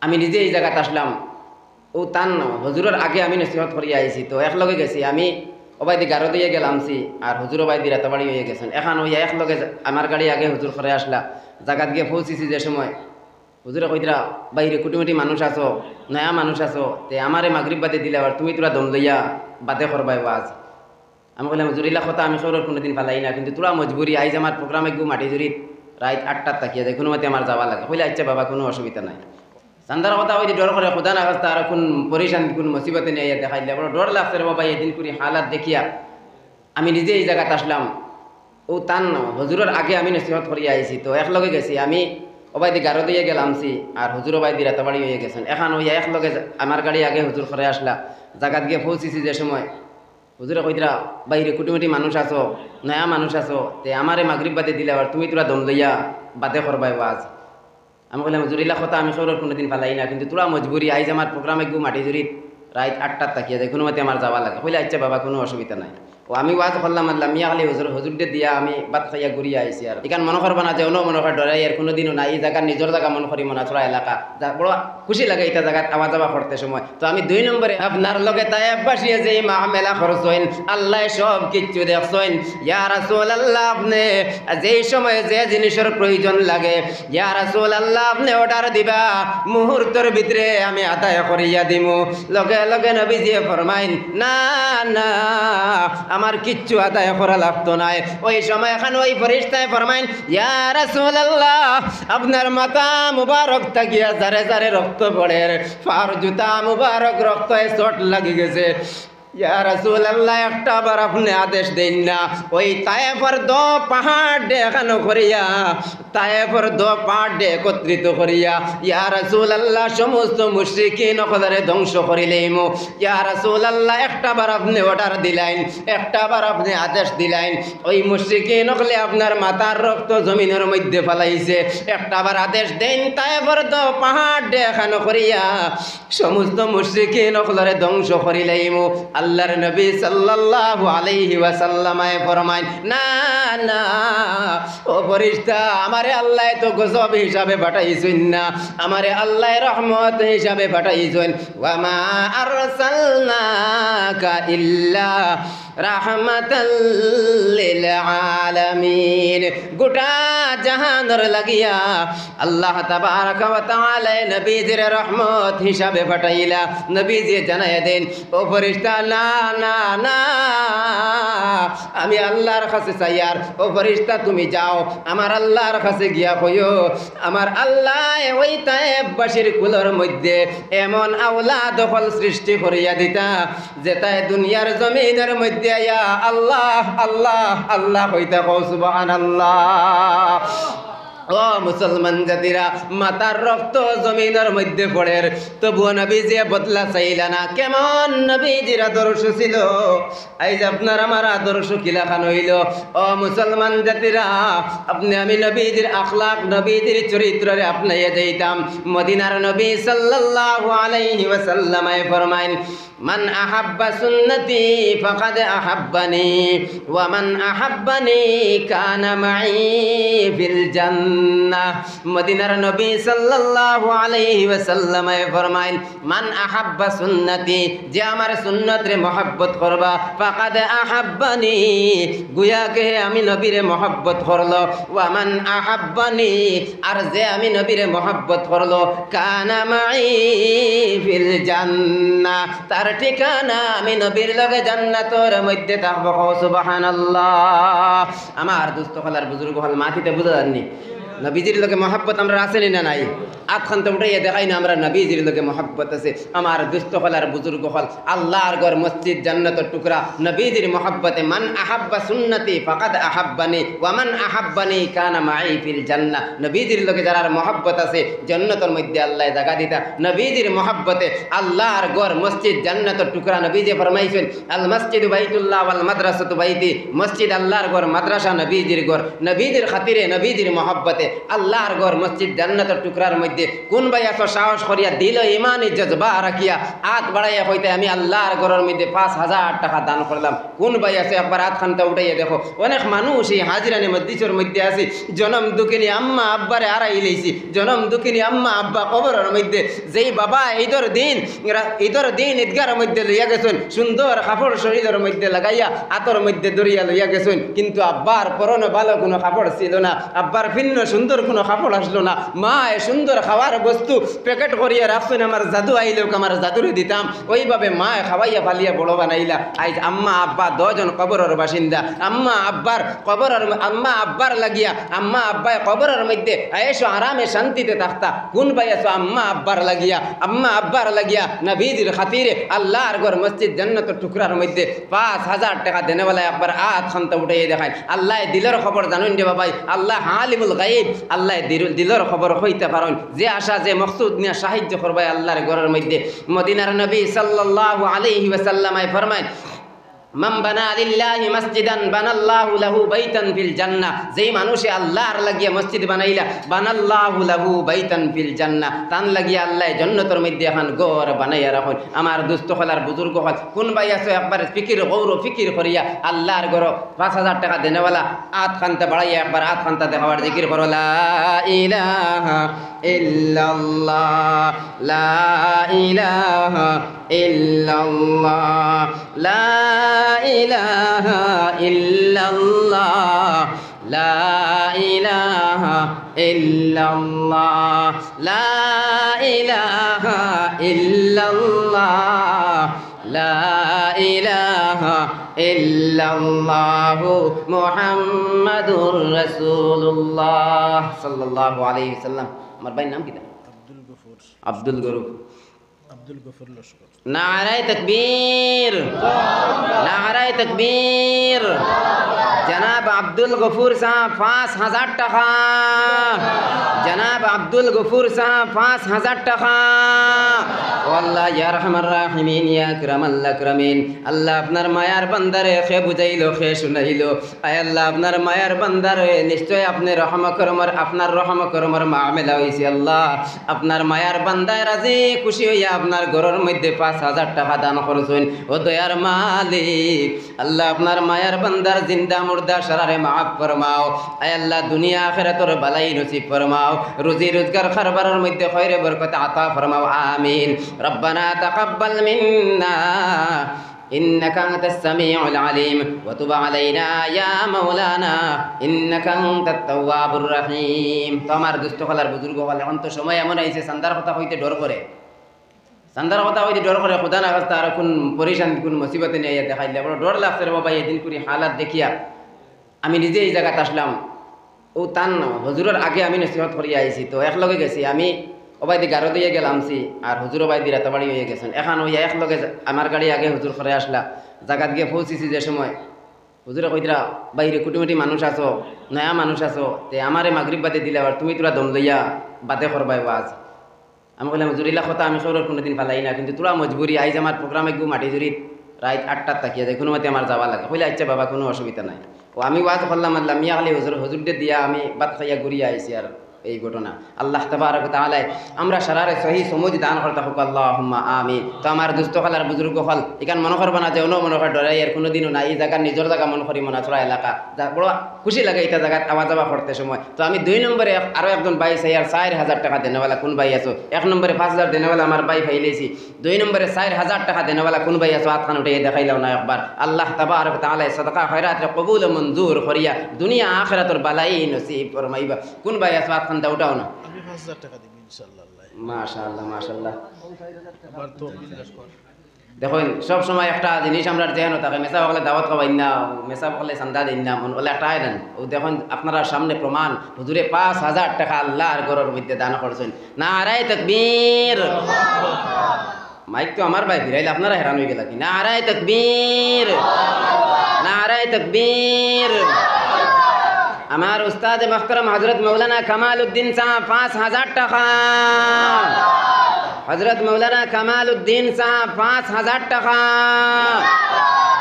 আমি নিজে এই জায়গাতে আসলাম ও তান হজুরের আগে আমি নসিহত করিয়া আইছি তো একলগে গেছি আমি ওবাইদি গারো দিয়ে গেলামছি আর হুজুর ওবাইদি রাতাবাড়ি হয়ে গেছেন এখন ওই একলগে আমার গাড়ি আগে হুজুর করে আসলা জায়গাত গিয়ে পৌঁছিছি যে সময় হুজুরে কইতরা বাইরে কুটিমুটি মানুষ আছো নয়া মানুষ আছো তে আমারে মাগরিব বাদে দিলে আর তুমি তোরা দম লইয়া বাদে করবাই ওয়াজ আমি বললাম হুজুর ইলা কথা আমি সৌরভ কোনোদিন ফালাই না কিন্তু তোরা মজবুরি আইজ আমার প্রোগ্রামে গু মাটি জুরিত রাত 8টার তাকিয়ে যায় কোনো মতে আমার যাওয়া লাগে কইলে আচ্ছা বাবা কোনো অসুবিধা নাই চান্দার কথা ওই ডর করে খোদা না রাস্তা আর কোন পরিশান কোন মুসিবতে নিয়ে দেখাইলে বড় ডর লাগছে রে বাবা এদিন করি হালাত দেখিয়া আমি নিজে এই জায়গাতে আসলাম ও তান হজুরের আগে আমি নসিহত করিয়া আইছি তো একলগে গেছি আমি ওবাইদি গারো দিয়ে গেলামছি আর হুজুর ওবাইদি রাতাবাড়ি হয়ে গেছেন এখন ওই একলগে আমার গাড়ি আগে হুজুর করে আসলা জায়গাত গিয়ে পৌঁছিছি যে সময় হুজুরে কইতরা বাইরে কুটিমুটি মানুষ আছো নয়া মানুষ আছো তে আমারে মাগরিব বাদে দিলে আর তুমি তোরা দম লইয়া বাদে করবাই ওয়াজ আমি বললাম হুজুর ইলা কথা আমি সৌরভ কোনোদিন ফালাই না কিন্তু তোরা মজবুরি আইজ আমার প্রোগ্রামে গু মাটি জুরিত রাত 8টার তাকিয়ে যায় কোনো মতে আমার যাওয়া লাগে কইলে আচ্ছা বাবা কোনো অসুবিধা নাই ও আমি ওয়াজ করলাম আল্লাহ মিয়া খালি হুজুরকে দিয়া আমি বাদ খাইয়া ঘুরিয়া আইছি আর এখান মনে করবা না যে অন্য মনে কর ডরাই আর কোনোদিনও নাই এই জায়গার নিজের জায়গা মনে করি মনাচড়া এলাকা যা বড় খুশি লাগে এটা জায়গাত আওয়া যাওয়া করতে সময় তো আমি 2 নম্বরে আপনার লগে তায়েব বাসিয়ে যে মাহমেলা খরচ হইন আল্লাহ সব কিচ্ছু দেখছেন ইয়া রাসূলুল্লাহ আপনি যেই সময় যে জিনিসের প্রয়োজন লাগে ইয়া রাসূলুল্লাহ আপনি অর্ডার দিবা মুহূর্তের ভিতরে আমি আদায় করিয়া দিমু লগে লগে নবীজি ফরমাইন না না আমার কিচ্ছু আদায় করা লাগতো না ওই সময় এখন ওই ফেরেশতায় ফরমাইন ইয়া রাসূলুল্লাহ আপনার মাথা মুবারক তাকিয়া জারে জারে রক্ত পড়ে ফার জুতা মুবারক রক্তে চোট লাগি গেছে ইয়া রাসূলুল্লাহ একটা বার আপনি আদেশ দেন না ওই তায়েফের দো পাহাড় দেখানো করিয়া তায়েফের দো পাহাড় একত্রিত করিয়া ইয়া রাসূলুল্লাহ সমস্ত মুশরিকিন ওখানে ধ্বংস করিলেইম ইয়া রাসূলুল্লাহ একটা বার আপনি অর্ডার দিলেন একটা বার আপনি আদেশ দিলেন ওই মুশরিকিন ওখানে আপনার মাথার রক্ত জমিনের মধ্যে ফেলাইছে একটা বার আদেশ দেন তায়েফের দো পাহাড় দেখানো করিয়া সমস্ত মুশরিকিন ওখানে ধ্বংস করিলেইম আল্লাহর নবী সাল্লাল্লাহু আলাইহি ওয়াসাল্লাম ফরমায় না না ও ফেরেশতা আমারে আল্লাহ তো গজব হিসাবে পাঠাইছেন না আমারে আল্লাহ রহমত হিসাবে পাঠাইছেন ওয়া মা আরসালনাকা ইল্লা রাহমাতাল লিল আলামিন গোটা জাহানের লাগিয়া আল্লাহ তাবারক ওয়া তাআলা নবীজির রহমত হিসাবে পাঠাইলা নবীজি জানায় দেন ও ফেরেশতা না না না আমি আল্লাহর কাছে চাই আর ও ফেরেশতা তুমি যাও আমার আল্লাহর কাছে গিয়া কইও আমার আল্লাহ ওই তায়েববাসীর কুলের মধ্যে এমন আওলাদ ফল সৃষ্টি করিয়া দিতা যেটা দুনিয়ার জমিনের মধ্যে ইয়া আল্লাহ আল্লাহ আল্লাহ কইতা কও সুবহানাল্লাহ ও মুসলমান জাতিরা মাতার রক্ত জমিনের মধ্যে পড়ে তবুও নবীজি বদলা চাইলা না কেমন নবীজির আদর্শ ছিল আইজ আপনার আমার আদর্শ কিলাখান হইল ও মুসলমান জাতিরা আপনি আমি নবীজির আখলাক নবীজির চরিত্রে আপনাইয়া যাইতাম মদিনার নবী সাল্লাল্লাহু আলাইহি ওয়াসাল্লাম ফরমাইন মান আহাব্বা সুন্নতি ফাকাদ আহাব্বানি ওয়া মান আহাব্বানি কানা মাই ফিল জান্নাহ মদিনার নবী সাল্লাল্লাহু আলাইহি ওয়াসাল্লাম ফরমাইন মান আহাব্বা সুন্নতি যে আমার সুন্নতরে মহব্বত করবা ফাকাদ আহাব্বানি গুয়া কে আমি নবীরে মহব্বত করলো ওয়া মান আহাব্বানি আর যে আমি নবীরে মহব্বত করলো কানা মাই ফিল জান্নাহ তার ঠিকানা আমি নবীর লগে জান্নাতের মধ্যে থাকবো সুবহানাল্লাহ আমার দোস্ত হলার বুজুর্গ হল মাটিতে বুঝা যাননি নবীজির লগে মহব্বত আমরা আসেনি না নাই আতখান তো উঠাইয়া দেখাই না আমরা নবীজির লগে মহব্বত আছে আমার দুস্থ হলার বুজুর্গ হল আল্লাহর ঘর মসজিদ জান্নাতের টুকরা নবীজির মহব্বতে মান আহাব্বা সুন্নতি ফাকাদ আহাব্বানি ওয়া মান আহাব্বানি কানা মাই ফিল জান্নাহ নবীজির লগে যারা মহব্বত আছে জান্নাতের মধ্যে আল্লাহ জায়গা দিতা নবীজির মহব্বতে আল্লাহর ঘর মসজিদ জান্নাতের টুকরা নবীজি ফরমাইছেন আল মসজিদু বাইতুল্লাহ ওয়াল মাদ্রাসাতু বাইতি মসজিদ আল্লাহর ঘর মাদ্রাসা নবীজির ঘর নবীজির খাতিরে নবীজির মহব্বতে আল্লাহর ঘর মসজিদ জান্নাতের টুকরার মধ্যে কোন ভাই এত সাহস করিয়া দিল ইমান জজবা রাখিয়া হাত বাড়াইয়া কইতে আমি আল্লাহর ঘরের মধ্যে 5,000 টাকা দান করলাম? কোন ভাই আছে একবার হাত খানটা উঠাইয়া দেখো। অনেক মানুষ এই হাজিরানি মসজিদের মধ্যে আছে, জনম দুঃখিনী আম্মা আব্বারে হারাই লইছি, জনম দুঃখিনী আম্মা আব্বা কবরের মধ্যে। যেই বাবা ঈদের দিন ঈদগার মধ্যে লইয়া গেছেন, সুন্দর কাপড় শরীরের মধ্যে লাগাইয়া হাতের মধ্যে দরিয়া লইয়া গেছেন, কিন্তু আব্বার পরনে ভালো কোনো কাপড় ছিল না, আব্বার ভিন্ন সুন্দর কোনো কাপড় আসলো না। মা সুন্দর খাওয়ার বস্তু প্যাকেট করিয়া রাখছেন, আমার জাদু আইলেও আমার জাদুরে দিতাম, ওইভাবে মা খাওয়াইয়া ফালিয়া বড় বানাইলা। আজ আম্মা আব্বা 10 জন কবরের বাসিন্দা। আম্মা আব্বার লাগিয়া আম্মা আব্বায় কবরের মধ্যে আয়েশো আরামে শান্তিতে থাকতা। কোন ভাই আছো আম্মা আব্বার লাগিয়া নবীজির খাতিরে আল্লাহর ঘর মসজিদ জান্নাতের টুকরার মধ্যে 5,000 টাকা দেনেওয়ালা একবার হাত খানটা উঠাইয়ে দেখায়। আল্লাহ দিলের খবর জানুন রে বাবাই, আল্লাহ আলিমুল গায়ব, আল্লাহ দিলের খবর হইতে পারেন। যে আশা যে মকসুদ নিয়ে সাহায্য করবে আল্লাহর ঘরের মধ্যে। মদিনার নবী সাল্লাল্লাহু আলাইহি ওয়াসাল্লাম ফরমায়, মান বানা লিল্লাহি মসজিদান বানাল্লাহু লাহু বাইতান ফিল জান্নাহ। যেই মানুষে আল্লাহর লাগিয়া মসজিদ বানাইলা, বানাল্লাহু লাহু বাইতান ফিল জান্নাহ, তান লাগিয়া আল্লাহ জান্নাতের মধ্যে এখন ঘর বানাইয়া রাখুন। আমার দুস্থ হলার বুজুর্গ হল কোন ভাই আছে একবার ফিকির করিয়া আল্লাহর ঘর 5,000 টাকা দেনেওয়ালা হাত খানতে বাড়াইয়া একবার হাত খানতে দেখাবার জিকির করো, লা ইলাহা ইল্লাল্লাহ, লা ইলাহা ইল্লাল্লাহ, লা ইলাহা ইল্লাল্লাহ, লা ইলাহা ইল্লাল্লাহ, লা ইলাহা ইল্লাল্লাহ, লা ইলাহা ইল্লাল্লাহু মুহাম্মাদুর রাসূলুল্লাহ সাল্লাল্লাহু আলাইহি ওয়াসাল্লাম। আমার ভাইয়ের নাম কি? আব্দুল গফুর লস্কর। নারায়ে তাকবীর, নারায়ে তাকবীর। জনাব আব্দুল গফুর সাহেব 5,000 টাকা, জনাব আব্দুল গফুর সাহেব 5,000 টাকা। আল্লাহ ইয়া রহমান রাহিমিন, ইয়া আকরামাল আকরামিন। আল্লাহ আপনার মায়ার বান্দারে খে বুঝাইলো, খে শুনাইলো। আয় আল্লাহ আপনার মায়ার বান্দারে নিশ্চয় আপনি রহম করমর, আপনার রহম করমর মামেলা হইছে। আল্লাহ আপনার মায়ার বান্দায় রাজি খুশি হইয়া আপনার ঘরের মধ্যে 5,000 টাকা দান করছেন। ও দয়ার মালিক, আল্লাহ আপনার মায়ার বান্দার জিন্দা মুর্দা সারারে মাফ ফরমাও। আয় আল্লাহ দুনিয়া আখিরাতের বালাই নসিব ফরমাও, রুজি রোজগার খারবারের মধ্যে খয়রে বরকত আতা ফরমাও, আমিন। রব্বানা তাকাব্বাল মিন্না ইন্নাকা আনতাস সামিউল আলিম ওয়া তুব আলাইনা ইয়া মাওলানা ইন্নাকা আনতাত তাওয়াবুর রহিম। তো আমার দুস্থ হলার বুজুর্গ হল এখন তো সময় এমন আইছে সান্দার কথা হইতে ডর করে, সান্দার কথা হইতে ডর করে। খোদা না খাস্তা আর কোন পরেশান কোন মুসিবতে নিয়ে দেখাইলে বড় ডর লাগছে রে বাবা। এদিন করে হালাত দেখিয়া আমি নিজে এই জায়গাতে আসলাম। ও তান হুজুরের আগে আমি নসিহত করিয়া আইছি, তো একলগে গেছি আমি ওবাইদি গারো দিয়ে গেলামছি আর হুজুর ওবাইদি রাতাবাড়ি হয়ে গেছেন। এখন ওই একলগে আমার গাড়ি আগে হুজুর করে আসলা, জায়গাত গিয়ে পৌঁছিছি যে সময় হুজুরে কইতরা বাইরে কুটিমুটি মানুষ আছো, নয়া মানুষ আছো, তে আমারে মাগরিব বাদে দিলে আর তুমি তোরা দম লইয়া বাদে করবাই ওয়াজ। আমি বললাম হুজুর ইলা কথা আমি সৌরভ কোনোদিন পালাই না, কিন্তু তোরা মজবুরি আইজ আমার প্রোগ্রামে গু মাটি জুড়ি রাত 8টার তাকিয়া যায়, কোনো মতে আমার যাওয়া লাগে। বলে আচ্ছা বাবা কোনো অসুবিধা নাই। ও আমি ওয়াজ করলাম আল্লাহ মিয়া খালি হুজুরদের দিয়া আমি বাদ খাইয়া ঘুরিয়া আইছি। আর এই ঘটনা আল্লাহ তাবারক ওয়া তাআলা আমরা সারারে সহি সমুজ দান করতে হোক, আল্লাহুম্মা আমিন। তো আমার দুস্থ হলার বুজুর্গ হল এখান মনে করবা না যে অন্য মনে কর ডরাই আর কোনোদিনও নাই। এই জায়গার নিজের জায়গা মনে করি মনে ছড়া এলাকা যা বড় খুশি লাগে এটা জায়গায় আওয়া যাওয়া করতে সময়। তো আমি 2 নম্বরে আরও একজন ভাই চাই আর 4,000 টাকা দেনেওয়ালা কোন ভাই আছো? 1 নম্বরে 5,000 দেনেওয়ালা আমার ভাই ফাইলেছি, 2 নম্বরে 4,000 টাকা দেনেওয়ালা কোন ভাই আছো? হাত খান উঠে দেখাইলাও না একবার। আল্লাহ তাবারক ওয়া তাআলা সাদাকা খয়রাত কবুল ও মঞ্জুর করিয়া দুনিয়া আখিরাতের বালাই নসিব ফরমাইবা। কোন ভাই আছো? হাত খান উঠাও না। আমি 5,000 টাকা দিব ইনশাআল্লাহ। মাশাআল্লাহ মাশাআল্লাহ। দেখুন সব সময় একটা জিনিস আমরা যেন থাকে, মেসা বকলে দাওয়াত খাওয়াই না, মেসা বকলে চান্দা দিন না, মন বলে একটা আয় দেন। ও দেখুন আপনারা সামনে প্রমাণ, হুজুরে 5,000 টাকা আল্লাহর ঘরের মধ্যে দান করছেন। নারায়ে তাকবীর। মাইক তো আমার ভাই ফিরাইলে আপনারা হেরান হয়ে গেল কি? নারায়ে তাকবীর, নারায়ে তাকবীর। আমার উস্তাদ মুহতারাম হযরত মাওলানা কামাল উদ্দিন সাহেব 5,000 টাকা, হযরত মাওলানা কামাল উদ্দিন সাহেব 5,000 টাকা।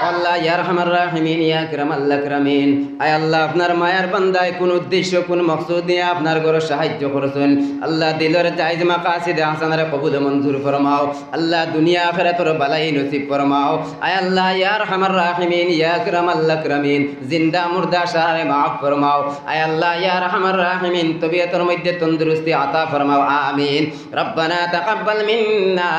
আল্লাহ ইয়া আরহামার রাহিমিন ইয়া আকরামাল আকরামিন। আয় আল্লাহ আপনার মায়ার বান্দায় কোন উদ্দেশ্য কোন মকসুদ নিয়ে আপনার ঘরে সাহায্য করেছেন আল্লাহ দিলের জায়েজ মাকাসিদে হাসানারে কবুল মঞ্জুর ফরমাও আল্লাহ দুনিয়া আখিরাতের বালাই নসিব ফরমাও। আয় আল্লাহ ইয়া আরহামার রাহিমিন ইয়া আকরামাল আকরামিন জিন্দা মুর্দা সারে মাফ ফরমাও। আয় আল্লাহ ইয়া আরহামার রাহিমিন তবিয়তের মধ্যে তন্দুরুস্তি আতা ফরমাও আমিন। রব্বানা তাকাব্বাল মিন্না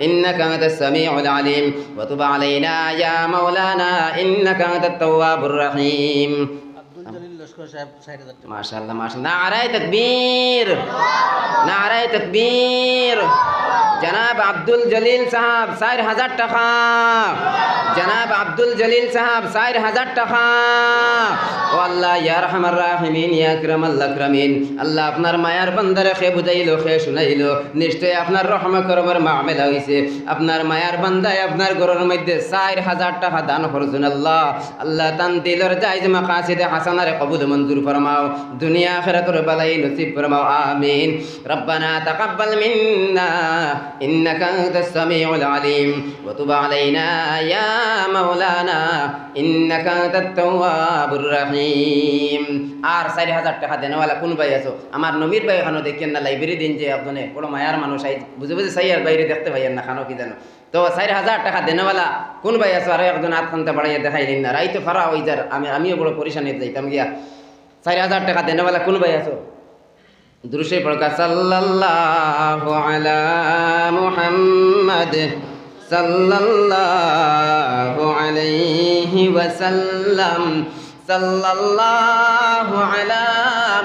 ইন্নাকা আনতাস সামিউল আলিম ওয়া তুব আলাইনা ইয়া মাওলানা ইন্নাকা আনতাত তাওয়াবুর রহিম। আব্দুল জলিল লস্কর সাহেব ৬০,০০০ টাকা। মাশাআল্লাহ মাশাআল্লাহ নারায়ে তাকবীর নারায়ে তাকবীর। জনাব আব্দুল জলিল সাহেব ৪০০০ টাকা। জনাব আব্দুল জলিল সাহেব ৪০০০ টাকা। ও আল্লাহ ইয়া আরহামার রাহিমিন ইয়া আকরামাল আকরামিন আল্লাহ আপনার মায়ার বান্দারে খে বুঝাইলো খে শুনাইলো নিশ্চয় আপনার রহমত করবার মামলা হইছে আপনার মায়ার বান্দায় আপনার ঘরের মধ্যে ৪০০০ টাকা দান করছেন আল্লাহ আল্লাহ তান দিলের জায়েজ মাকাসিদে হাসানারে কবুল মঞ্জুর ফরমাও দুনিয়া আখিরাতের বালাই নসিব ফরমাও আমিন। রব্বানা তাকাব্বাল মিন্না ইন্নাকা আনতাস সামিউল আলিম ওয়া তুব আলাইনা ইয়া মাওলানা ইন্নাকা আনতাত তাওয়াবুর রহিম। আর ৪০০০ টাকা দেনওয়ালা কোন ভাই আছো আমার নবীর ভাই খানো দেখেন না লাইব্রেরি দিন যে আপনি বড় মায়ার মানুষ আই বুঝে বুঝে সাইয়ার বাইরে দেখতে পাইয়েন না খানো কি জানো তো ৪০০০ টাকা দেনওয়ালা কোন ভাই আছো আর একজন আত্মন্তা বাড়াইয়া দেখাইলেন না রাইতে ফারা হই যার আমিও বড় পরিশানি যাইতাম গিয়া ৪০০০ টাকা দেনওয়ালা কোন ভাই আছো দুরূদে পড়কা সাল্লাল্লাহু আলা মুহাম্মাদ সাল্লাল্লাহু আলাইহি ওয়াসাল্লাম সাল্লাল্লাহু আলা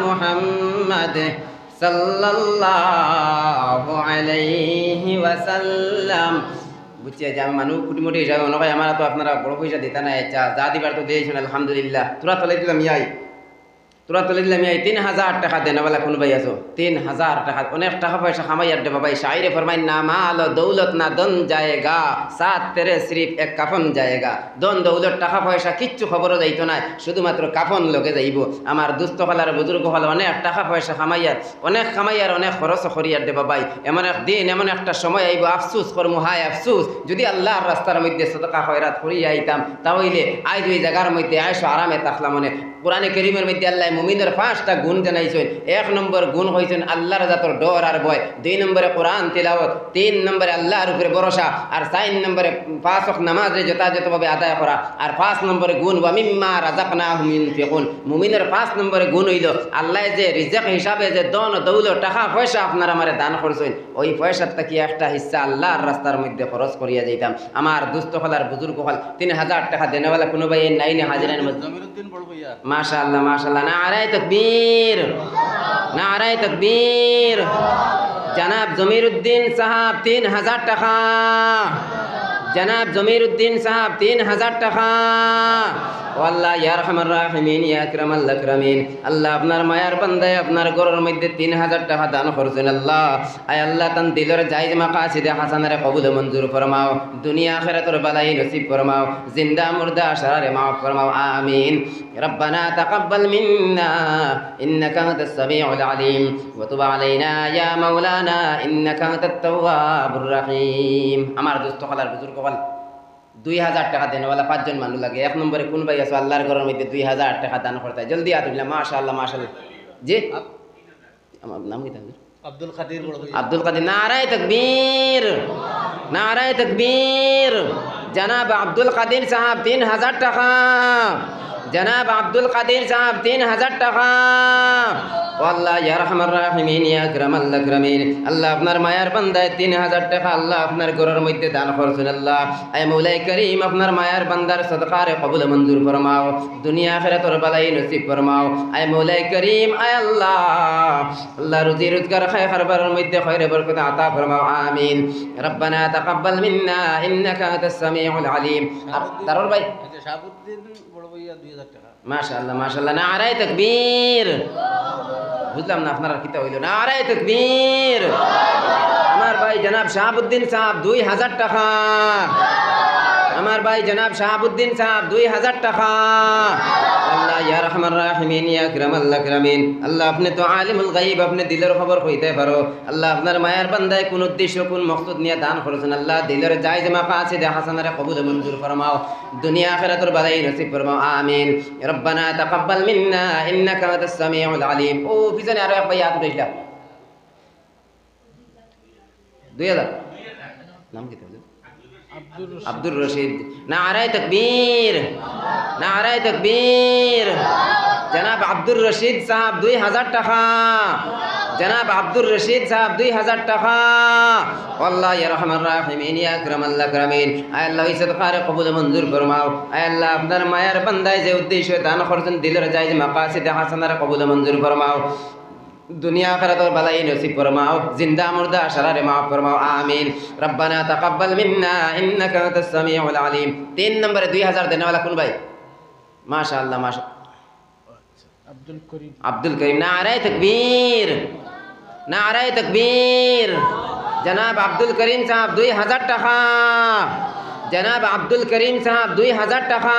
মুহাম্মাদ সাল্লাল্লাহু আলাইহি ওয়াসাল্লাম। বুঝছি যে আমি মানুষ কুটিমুটি হিসাবে মনে হয় আমার তো আপনারা বড় পয়সা দিতে না যা দিবার তো দিয়েছেন আলহামদুলিল্লাহ। তোরা তলে দিলাম ইয়াই ৩০০০ টাকা দেনওয়ালা কোন ভাই আছো ৩০০০ টাকা অনেক টাকা পয়সা খামাইয়ার দে বাবাই শায়রে ফরমায় না মাল দৌলত না দন জায়েগা সাথ তেরে সিরিফ এক কাফন জায়েগা। দন দৌলত টাকা পয়সা কিচ্ছু খবরও যাইতো না শুধুমাত্র কাফন লোকে যাইব। আমার দুস্থ হলার বুজুর্গ হল অনেক টাকা পয়সা খামাইয়ার অনেক খরচ করিয়ার দে বাবাই এমন এক দিন এমন একটা সময় আইব আফসুস করমু হায় আফসুস যদি আল্লাহর রাস্তার মধ্যে সদকা খয়রাত করিয়া আইতাম তাহলে আজ ওই জায়গার মধ্যে আয়সো আরামে থাকলাম। মনে কোরআনে কারীমের মধ্যে আল্লাহ মুমিনের ৫টা গুণ জানাইছেন। ১ নম্বর গুণ হইছেন আল্লাহর জাতর ডর আর ভয়, ২ নম্বরে কোরআন তিলাওয়াত, ৩ নম্বরে আল্লাহর উপরে ভরসা, আর ৪ নম্বরে ৫ ওয়াক্ত নামাজে যথাযথভাবে আদায় করা, আর ৫ নম্বরে গুণ ওয়া মিম্মা রাযাকনাহুম ইউনফিকুন। মুমিনের ৫ নম্বরে গুণ হইল আল্লাহ যে রিজক হিসাবে যে দন দৌলত টাকা পয়সা আপনার আমারে দান করছেন ওই পয়সার থেকে একটা হিস্সা আল্লাহর রাস্তার মধ্যে খরচ করিয়া যাইতাম। আমার দুস্থ হলার বুজুর্গ হল ৩০০০ টাকা দেনেওয়ালা কোনো ভাই নাইনে হাজিরের মধ্যে মাশাআল্লাহ মাশাআল্লাহ নারায়ে তাকবীর নারায়ে তাকবীর। জনাব জমিরউদ্দিন সাহাব ৩০০০ টাকা। জনাব জমিরউদ্দিন সাহাব ৩০০০ টাকা। ও আল্লাহ ইয়া আরহামার রাহিমিন ইয়া আকরামাল আকরামিন আল্লাহ আপনার মায়ার বান্দায় আপনার ঘরের মধ্যে ৩০০০ টাকা দান করছেন আল্লাহ। আয় আল্লাহ তান দিলের জায়েজ মাকাসিদে হাসানারে কবুল মঞ্জুর ফরমাও দুনিয়া আখিরাতের বালাই নসিব ফরমাও জিন্দা মুর্দা শারারে মাফ ফরমাও আমিন। রব্বানা তাকাব্বাল মিন্না ইন্নাকা আনতাস সামিউল আলিম ওয়া তুব আলাইনা ইয়া মাওলানা ইন্নাকা আনতাত তাওয়াবুর রহিম। আমার দোস্ত হলার বুজুর্গ হল ২০০০ টাকা দেনওয়ালা ৫ জন মানুষ লাগে। ১ নম্বরে কোন ভাই আছো আল্লাহর ঘরের মধ্যে ২০০০ টাকা দান করতে জলদি আতুল্লাহ মাশাআল্লাহ মাশাআল্লাহ। জি আমার নাম কি তাহলে আব্দুল কাদির। আব্দুল কাদির নারায়ে তাকবীর নারায়ে তাকবীর। জনাব আব্দুল কাদির সাহেব ৩০০০ টাকা। জনাব আব্দুল কাদির সাহেব ৩০০০ টাকা। ও আল্লাহ ইয়া আরহামার রাহিমিন ইয়া আকরামাল আকরামিন আল্লাহ আপনার মায়ার বান্দায় ৩০০০ টাকা আল্লাহ আপনার ঘরের মধ্যে দান করছেন আল্লাহ। আয় মৌলাই করিম আপনার মায়ার বান্দার সদকারে কবুল মঞ্জুর ফরমাও দুনিয়া আখিরাতের বালাই নসিব ফরমাও। আয় মৌলাই করিম আয় আল্লাহ আল্লাহ রুজি রোজগার খায় খারবারের মধ্যে খয়রে বরকত আতা ফরমাও আমিন। রব্বানা তাকাব্বাল মিন্না ইন্নাকা আনতাস সামিউল আলিম। তারর ভাই শাহাবুদ্দিন বড় ভাইয়া ২০০০ টাকা। মাশাআল্লাহ মাশাআল্লাহ নারায়ে তাকবীর। বুঝলাম না আপনারা কিতা হইল নারায়ে তাকবীর। আমার ভাই জনাব শাহাবুদ্দিন সাহেব ২০০০ টাকা। আমার ভাই জনাব শাহাবুদ্দিন সাহেব ২০০০ টাকা। ও আল্লাহ ইয়া রহমান রাহিমিন ইয়া আকরামাল আকরামিন আল্লাহ আপনি তো আলিমুল গায়ব, আপনি দিলের খবর কইতে পারো। আল্লাহ আপনার মায়ের বান্দায় কোন উদ্দেশ্য কোন মকসুদ নিয়ে দান করেছেন, আল্লাহ দিলের জায়েজ মাকাসিদ হাসানারে কবুল মঞ্জুর ফরমাও, দুনিয়া আখিরাতের বালাই নসিব ফরমাও, আমিন। রব্বানা তাকাব্বাল মিন্না ইন্নাকা আনতাস সামিউল আলিম। ও পিছনে আরো এক ভাই হাত উঠাইলা 2000 নাম কি তাহলে? আব্দুর রশিদ। নারায়ে তাকবীর, নারায়ে তাকবীর। জনাব আব্দুর রশিদ সাহেব 2000 টাকা, জনাব আব্দুর রশিদ সাহেব 2000 টাকা। আল্লাহ ইয়া রহমান রাহিমিন ইয়া আকরামাল আকরামিন। আয় আল্লাহ এই সাদকারে কবুল মঞ্জুর ফরমাও। আয় আল্লাহ আপনার মায়ের বান্দায় যে উদ্দেশ্য দান করেছেন দিলের জায়েজ মাকাসিদ হাসানারে কবুল মঞ্জুর ফরমাও, দুনিয়া আখিরাতের বালাই নসিব ফরমাও, জিন্দা মুর্দা শারারে মাফ ফরমাও, আমিন। রব্বানা তাকাব্বাল মিন্না ইন্নাকা আনতাস সামিউল আলিম। 3 নম্বরে 2000 দেনেওয়ালা কোন ভাই? মাশাআল্লাহ মাশাআল্লাহ, আব্দুল করিম। নারায়ে তাকবীর, নারায়ে তাকবীর। জনাব আব্দুল করিম সাহেব 2000 টাকা, জনাব আব্দুল করিম সাহেব 2000 টাকা।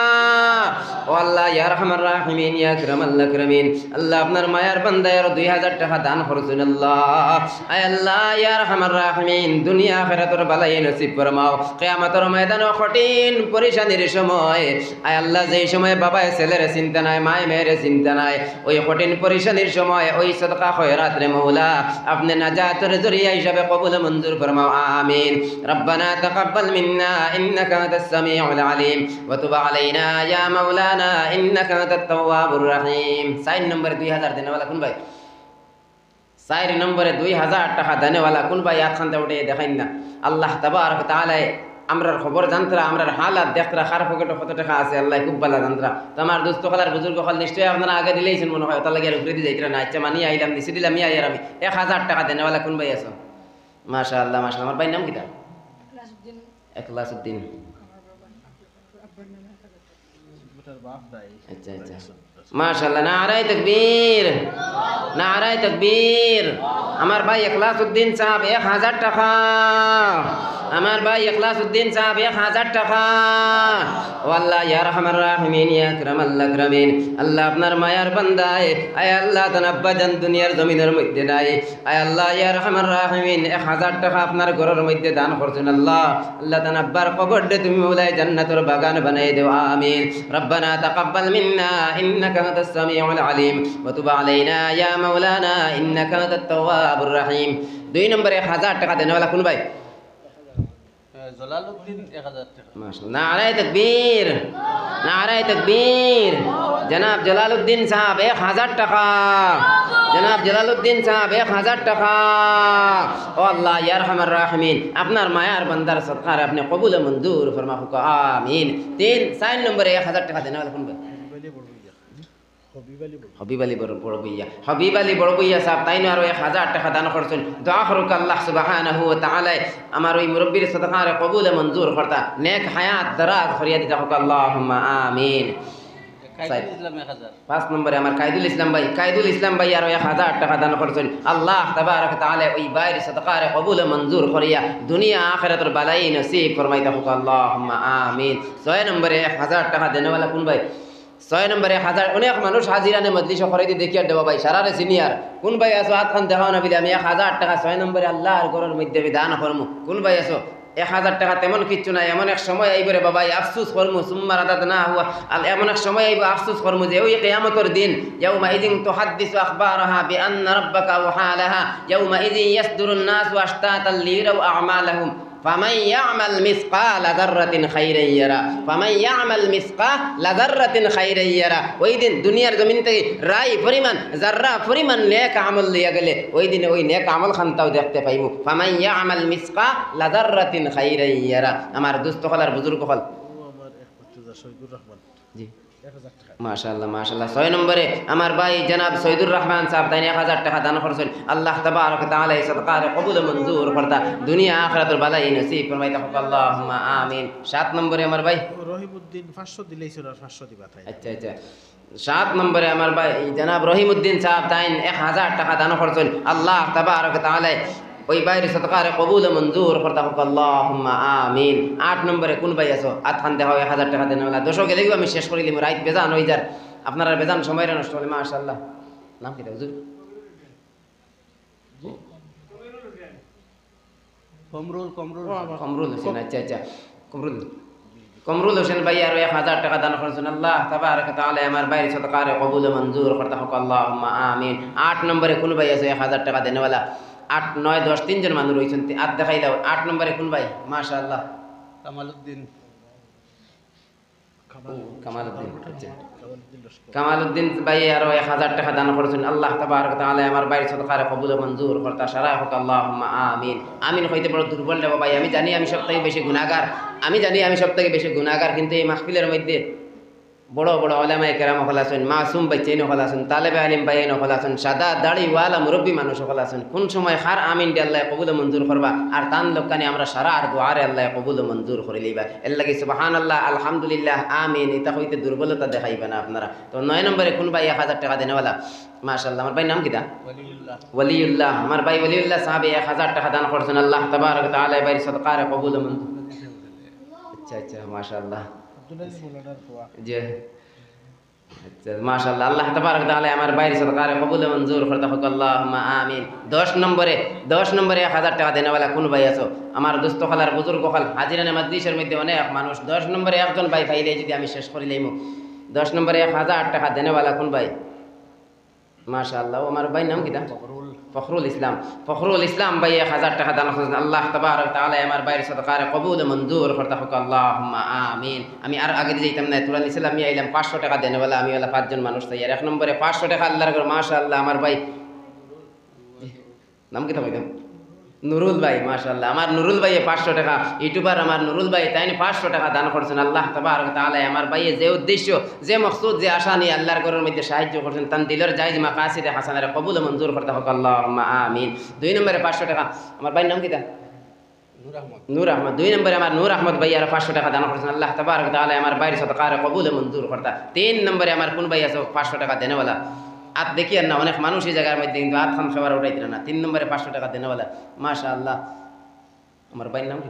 ও আল্লাহ ইয়া রহমান রাহিমিন ইয়া আকরামাল আকরামিন। আল্লাহ আপনার মায়ার বান্দায় আরো 2000 টাকা দান করছেন আল্লাহ। আয় আল্লাহ ইয়া রহমান রাহিমিন দুনিয়া আখিরাতের বালাই নসিব ফরমাও, কিয়ামতের ময়দানে কঠিন পরেশানির সময় আয় আল্লাহ যেই সময় বাবায় ছেলের চিন্তা নাই, মায় মেয়ের চিন্তা নাই, ওই কঠিন পরেশানির সময় ওই সদকা খয়রাত রে মওলা আপনি নাজাতের জরিয়া হিসাবে কবুল মঞ্জুর ফরমাও, আমিন। রব্বানা তাকাব্বাল মিন্না ইন্নাকা আনতাস সামিউল আলিম ওয়া তুব আলাইনা ইয়া মাওলানা ইন্নাকা আনতাত তাওয়াবুর রহিম। 4 নম্বরে 2000 দেনেওয়ালা কোন ভাই? 4 নম্বরে 2000 টাকা দেনেওয়ালা কোন ভাই? আখানতে উঠে দেখাইন না। আল্লাহ তাবারক তাআলা আমরার খবর জানতরা, আমরার হালাত দেখতরা, কার পকেটে কত টাকা আছে আল্লাহ খুব ভালো জানতরা। তো আমার দোস্ত খালার বুজুর্গ খাল নিশ্চয়ই আপনারা আগে দিলেইছেন মনে হয়, তার লাগে আর উপরে দিয়ে যাইতরা না। আচ্ছা মানি আইলাম, দিছি দিলাম, ইয়া আমি 1000 টাকা দেনেওয়ালা কোন ভাই আছো? মাশাআল্লাহ মাশাআল্লাহ। আমার ভাইয়ের নাম কি? ইখলাসউদ্দিন। আচ্ছা আচ্ছা মাশাআল্লাহ। নারায়ে তাকবীর, নারায়ে তাকবীর। আমার ভাই ইখলাসউদ্দিন সাহেব 1000 টাকা, আমার ভাই ইখলাসউদ্দিন সাহেব 1000 টাকা। ও আল্লাহ ইয়া রহমান রাহিমিন ইয়া আকরামাল আকরামিন। আল্লাহ আপনার মায়ার বান্দায় আয় আল্লাহ তার আব্বা জান দুনিয়ার জমিনের মধ্যে নাই, আয় আল্লাহ ইয়া রহমান রাহিমিন 1000 টাকা আপনার ঘরের মধ্যে দান করছেন আল্লাহ। আল্লাহ তার আব্বার কবরটা তুমি মওলায় জান্নাতের বাগান বানাই দাও, আমিন। রব্বানা তাকাব্বাল মিন্না ইন্নাকা আনতাস সামিউল আলিম ওয়া তুব আলাইনা ইয়া মাওলানা ইন্নাকা আনতাত তাওয়াবুর রহিম। 2 নম্বরে 1000 টাকা দেনেওয়ালা কোন ভাই? জলালউদ্দিন 1000 টাকা। মাশাআল্লাহ। নারায়ে তাকবীর, নারায়ে তাকবীর। জনাব জলালউদ্দিন সাহেব 1000 টাকা, জনাব জলালউদ্দিন সাহেব 1000 টাকা। ও আল্লাহ ইয়া রহমান রাহিমিন আপনার মায়ার বান্দার সদকার আপনি কবুল মঞ্জুর ফরমাও, আমিন। 4 নম্বরে 1000 টাকা দেনেওয়ালা কোন ভাই? হবিব আলী বড় বইয়া, হবিব আলী বড় বইয়া সাহেব তাইনো আরো 1000 টাকা দান করছেন। দোয়া করুক আল্লাহ সুবহানাহু ওয়া তাআলা আমার ওই মুরব্বির সদকারে কবুল মঞ্জুর করতা, নেক হায়াত দারাজ করিয়া দিতা হোক, আল্লাহুম্মা আমিন। কাইদুল ইসলাম 1000। 5 নম্বরে আমার কাইদুল ইসলাম ভাই, কাইদুল ইসলাম ভাই আরো 1000 টাকা দান করছেন। আল্লাহ তাবারক তাআলা ওই বাইর সদকারে কবুল মঞ্জুর করিয়া দুনিয়া আখিরাতের বালাই নসিব ফরমাইতা হোক, আল্লাহুম্মা আমিন। 6 নম্বরে 1000 টাকা দেনেওয়ালা কোন ভাই? 6 নম্বরে 1000। অনেক মানুষ হাজিরানে মজলিস করে দিয়ে দেখিয়া দেওয়া ভাই সারারে সিনিয়র কোন ভাই আছো? হাত খান দেখাও না বিলে আমি 1000 টাকা 6 নম্বরে আল্লাহর ঘরের মধ্যে দান করমু। কোন ভাই আছো? 1000 টাকা তেমন কিচ্ছু নাই। এমন এক সময় আইব রে বাবা আফসুস করমু, সুম্মা রাদাদনা হুয়া আল। এমন এক সময় আইব আফসুস করমু যে ওই কিয়ামতের দিন ইয়াউমা ইযিন তুহাদ্দিসু আখবারাহা বিআন্না রাব্বাকা ওয়া হালাহা ইয়াউমা ইযিন ইয়াসদুরুন নাসু আশতাতাল লিরাউ আ'মালাহুম ফামান ইয়ামাল মিসকালা যাররাতিন খাইরান ইয়ারা, ফামান ইয়ামাল মিসকালা যাররাতিন খাইরান ইয়ারা। ওই দিন দুনিয়ার জমিন থেকে রাই পরিমাণ জাররা পরিমাণ নেক আমল লিয়া গেলে ওই দিনে ওই নেক আমল খানটাও দেখতে পাইমু। ফামান ইয়ামাল মিসকালা যাররাতিন খাইরান ইয়ারা। আমার দোস্ত হলার বুজুর্গ হল আমার এক পুত্র শহীদুর রহমান জি 1000 টাকা। মাশাআল্লাহ মাশাআল্লাহ। 6 নম্বরে আমার ভাই জনাব সৈয়দুর রহমান সাহেব তাই 1000 টাকা দান করছেন। আল্লাহ তাবারক তাআলা এই সদকারে কবুল মঞ্জুর করতা, দুনিয়া আখিরাতের বালাই নসিব ফরমাইতা হোক, আল্লাহুম্মা আমিন। 7 নম্বরে আমার ভাই রহিমউদ্দিন 500 দিলেই ছিল, আর 500 দিবা তাই। আচ্ছা আচ্ছা 7 নম্বরে আমার ভাই জনাব রহিমউদ্দিন সাহেব তাই 1000 টাকা দান করছেন। আল্লাহ তাবারক তাআলা ওই বাইরে সদকারে কবুল মঞ্জুর করতা হোক, আল্লাহুম্মা আমিন। 8 নম্বরে কোন ভাই আছো? আত খান দেখাও 1000 টাকা দেনেওয়ালা। 200 গেলেও আমি শেষ করে দিলাম, রাইত বেজান হই যার। আপনারা বেজান সময় নষ্ট হলে মাশাআল্লাহ। নাম কি হুজুর? কমরুল হোসেন। আচ্ছা আচ্ছা, কমরুল হোসেন ভাই আরো 1000 টাকা দান করেছেন। আল্লাহ তাবারক ওয়া তাআলা আমার ভাইয়ের সদকার কবুল মঞ্জুর করতে হোক, আল্লাহুম্মা আমিন। 8 নম্বরে কোন ভাই আছে 1000 টাকা দেনেওয়ালা? 8 9 10 তিনজন মানুষ রয়েছেন। আর দেখাই দাও 8 নম্বরে কোন ভাই? মাশাআল্লাহ, কামালউদ্দিন। আচ্ছা, কামালউদ্দিন ভাই আরো 1000 টাকা দান করেছেন। আল্লাহ তাবারক ওয়া তাআলা আমার ভাইয়ের সদকার কবুল মঞ্জুর করতে সারা হোক, আল্লাহুম্মা আমিন। আমিন হইতে বড় দুর্বল রে ভাই, আমি জানি আমি সবথেকে বেশি গুনাহগার, কিন্তু এই মাহফিলের মধ্যে বড় বড় ওলামায়ে কেরাম হল আছেন, মাসুম বাচ্চাইন হল আছেন, তালেবে আলিম ভাইন হল আছেন, সাদা দাড়িওয়ালা মুরব্বী মানুষ হল আছেন। কোন সময় হার আমিন দিয়ে আল্লাহ কবুল মঞ্জুর করবা, আর তান লোকানি আমরা সারা আর দোয়ারে আল্লাহ কবুল মঞ্জুর করে লইবা। এর লাগে সুবহানাল্লাহ, আলহামদুলিল্লাহ, আমিন এটা হইতে দুর্বলতা দেখাইবা না আপনারা। তো 9 নম্বরে কোন ভাই 1000 টাকা দেনেওয়ালা? মাশাআল্লাহ, আমার ভাই নাম কিটা? ওয়ালিউল্লাহ। আমার ভাই ওয়ালিউল্লাহ সাহেব 1000 টাকা দান করছেন। আল্লাহ তাবারক ওয়া তাআলা ভাইয়ের সদকার কবুল মঞ্জুর। আচ্ছা আচ্ছা, মাশাআল্লাহ জি, আচ্ছা মাশাআল্লাহ। আল্লাহ তাবারক ওয়া তাআলা আমার ভাইয়ের সদকার কবুল মঞ্জুর করতে হোক, আল্লাহুম্মা আমিন। 10 নম্বরে 1000 টাকা দেনেওয়ালা কোন ভাই আছো? আমার দোস্ত খালার বুজুর্গ খাল হাজিরানে মাদ্রিসের মধ্যে অনেক মানুষ। 10 নম্বরে একজন ভাই পাইলে যদি আমি শেষ করি লইমু। 10 নম্বরে 1000 টাকা দেনেওয়ালা কোন ভাই? মাশাআল্লাহ, আমার ভাই নাম কিটা? ফখরুল ইসলাম। ফখরুল ইসলাম ভাই 1000 টাকা দান করেছেন। আল্লাহ তাবারক ওয়া তাআলা আমার ভাইয়ের সদকার কবুল মঞ্জুর করতে হোক, আল্লাহুম্মা আমিন। আমি আর আগে যাইতাম না, তুরা নিছিলাম, আমি আইলাম 500 টাকা দেনেওয়ালা। আমি ওলা 5 জন মানুষ চাই। আর 1 নম্বরে 500 টাকা আল্লাহর ঘর। মাশাআল্লাহ, আমার ভাই নাম কিটা কইতাম? নুরুল ভাই। মাশাআল্লাহ, আমার নুরুল ভাই 500 টাকা, ইউটিউবার আমার নুরুল ভাই তাই 500 টাকা দান করছেন। আল্লাহ তাবারক ওয়া তাআলা আমার ভাই যে উদ্দেশ্য, যে মকসুদ, যে আশা নিয়ে আল্লাহর ঘরের মধ্যে সাহায্য করছেন, তান দিলের জায়েজ মাকাসিদে হাসানারে কবুল মঞ্জুর করতে হোক, আল্লাহুম্মা আমিন। 2 নম্বরে 500 টাকা, আমার ভাই নাম কিটা? নূর আহমদ। 2 নম্বরে আমার নূর আহমদ ভাই আর 500 টাকা দান করছেন। আল্লাহ তাবারক ওয়া তাআলা আমার ভাইয়ের সদকার কবুল মঞ্জুর করতে। 3 নম্বরে আমার কোন ভাই আছে 500 টাকা দেনেওয়ালা? আর দেখি আর না, অনেক মানুষ এই জায়গার মধ্যে কিন্তু আর খান খাবার উঠাইতে না। 3 নম্বরে 500 টাকা দেনেওয়ালা। মাশাআল্লাহ, আমার ভাইয়ের নাম কি?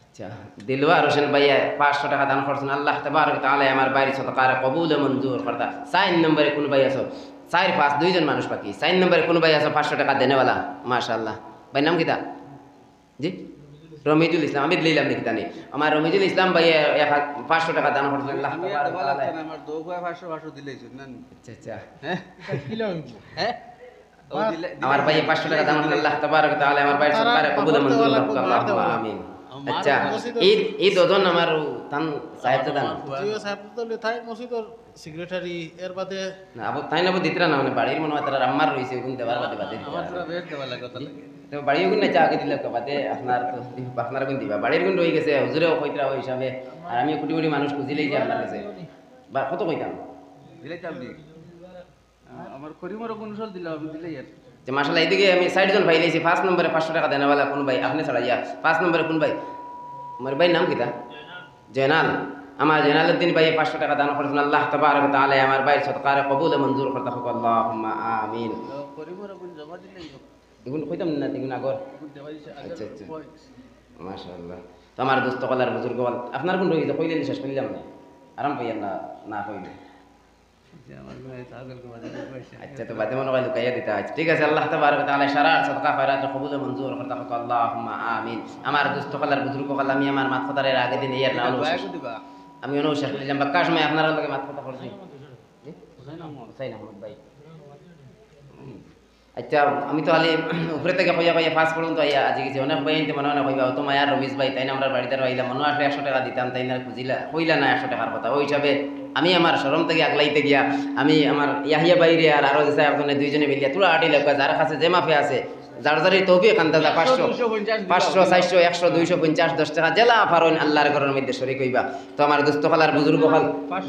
আচ্ছা, দিলওয়ার হোসেন ভাইয়া 500 টাকা দান করছেন। আল্লাহ তাবারক ওয়া তাআলা আমার ভাইয়ের সদকার কবুল মঞ্জুর করতে। 4 নম্বরে কোন ভাই আছো? 4 5 দুইজন মানুষ বাকি। 4 নম্বরে কোন ভাই আছো 500 টাকা দেনেওয়ালা? মাশাআল্লাহ, ভাই নাম কিটা? জি, রমিজুল ইসলাম। আমি দিলাম দেখি জানি আমার রমিজুল ইসলাম ভাই 500 টাকা দান করছেন। আল্লাহ তাবারক ওয়া তাআলা আমার দো ভাই 500 দিলেছেন না। আচ্ছা আচ্ছা, হ্যাঁ হ্যাঁ, আমার ভাই 500 টাকা দান করছেন। আল্লাহ তাবারক ওয়া তাআলা আমার ভাইয়ের সদকার কবুল মঞ্জুর করুন, আল্লাহুম্মা আমিন। আচ্ছা, ঈদ ওজন আমার তান সাহেব দান জিও সাহেব তো তাই মসজিদের সেক্রেটারি এর বাদে না আবু তাই না দিতরা না, মানে বাড়ির মনে হয় তারা আম্মার রইছে কোন দেবার বাদে আমার পুরো বেড দেওয়া লাগে কথা লাগে। তো বাড়ির গুণ না চা আগে দিলে বাদে আপনার তো আপনার গুণ দিবা। বাড়ির গুণ রই গেছে হুজুরেও কইতরা ওই হিসাবে, আর আমিও কোটি কোটি মানুষ খুঁজিলেই যে আপনার কাছে বা কত কইতাম দিলাইতাম নি আমার করিমর গুণ সল দিলাম আমি দিলাই আর যে মাশাআল্লাহ। এদিকে আমি 60 জন ভাই লইছি। 5 নম্বরে 500 টাকা দেনেওয়ালা কোন ভাই? আপনি ছাড়াইয়া 5 নম্বরে কোন ভাই? আমার ভাই নাম কিটা? জয়নাল। আমার জয়নালউদ্দিন ভাই 500 টাকা দান করেছেন। আল্লাহ তাবারক ওয়া তাআলা আমার ভাইয়ের সদকার কবুল মঞ্জুর করতে হোক, আল্লাহুম্মা আমিন। করিমর গুণ জমা দিলাই এগুন কইতাম না, এগুন আগর আচ্ছা আচ্ছা, মাশাআল্লাহ। তো আমার দোস্ত কলার বুজুর্গ বল আপনার কোন রইছে কইলেন শেষ কইলাম না, আরাম পাইয়া না না কইলে আচ্ছা, তো বাদে মনে হয় লুকাইয়া দিতে আছে। ঠিক আছে, আল্লাহ তাবারক ওয়া তাআলা সারার সদকা খয়রাত কবুল মঞ্জুর করতে হোক, আল্লাহুম্মা আমিন। আমার দোস্ত কলার বুজুর্গ কল আমি আমার মাত কথার আগে দিন ইয়ার না আমি অনু শেষ কইলাম বাক্কা সময় আপনারা লগে মাত কথা করছি। জি হুসাইন আহমদ ভাই। আচ্ছা, আমি তো আলি উপরে থেকে কইয়া কইয়া ফাঁস পড়ুন তো আইয়া আজি গেছি। অনেক ভাই আনতে মনে হয় না কইবা তো মায়ার রবিশ ভাই তাই না আমরা বাড়িতে আইলাম, মনে আসলে 100 টাকা দিতাম তাই না, খুঁজিলা কইলা না 100 টাকার কথা। ওই হিসাবে আমি আমার শরম থেকে আগলাইতে গিয়া আমি আমার ইয়াহিয়া বাইরে আর আরো যে একজনে দুইজনে মিলিয়া তুলা আটি লাগা যার কাছে যে মাফে আছে যার যারই তৌফিক আন্দাজা 500 500 400 100 250 10 টাকা জেলা পারুন আল্লাহর ঘরের মধ্যে শরীক হইবা। তো আমার দোস্ত খালার বুজুর্গ হল